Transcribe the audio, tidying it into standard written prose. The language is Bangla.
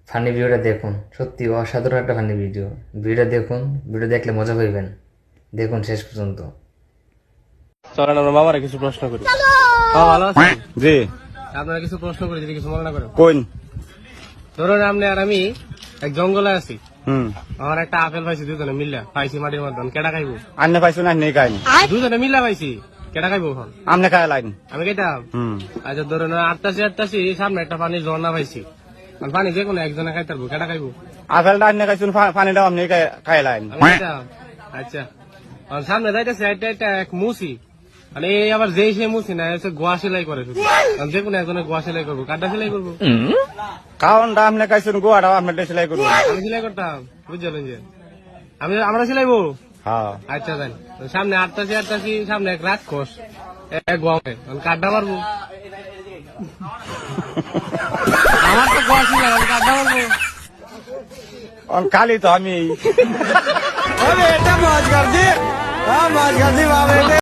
ফানি ভিডিওটা দেখুন, সত্যি অসাধারণ একটা ফানি ভিডিও। ভিডিও দেখুন, ভিডিও দেখলে মজা পাইবেন। দেখুন শেষ পর্যন্ত। চলেন আমরা মামারা কিছু প্রশ্ন করি। ভালো আছেন? জি। আপনারা কিছু প্রশ্ন করি, যদি কিছু মনে না করেন। কোন? ধরুন আপনি আর আমি এক জঙ্গলে আছি, হুম। আমার একটা আপেল পাইছি, দুজনে মিল্লা পাইছি মাটির মধ্যে, কেটা খাইবো? আন্নে পাইছো না নেই খাইনি। দুজনে মিল্লা পাইছি, কেটা খাইবো এখন? আমনে খাই লাইন। আমি কেটাম? হুম। আচ্ছা ধরুন আটটাছি সামনে একটা পানির ঝর্ণা পাইছি, আর পানি যে কোনো একজনে খাইতে পারবো, কেটা খাইবো? আপেলটা আন্নে খাইছুন, পানিটাও আপনি খাই লাইন। আমি কেটাম? আচ্ছা আর সামনে যাইতেছে একটা এক মুসি, মানে এই আবার যেই সে মুসি না, হচ্ছে গোয়া সেলাই করে শুধু, যে কোনো একজনে গোয়া সেলাই করবো, কাঠটা সেলাই করবো? কারণটা আপনি খাইছুন, গোয়াটাও আপনি সেলাই করবো। আমি সেলাই করতাম, বুঝলেন যে আমরা সেলাইবো। হ্যাঁ। আচ্ছা দেন, সামনে আটটাছি সামনে এক রাক্ষস, এক গোয়ামে কাঠটা মারবো। আমার তো গোয়া ছিল, আমি কাঠটা মারবো। কালি তো আমি।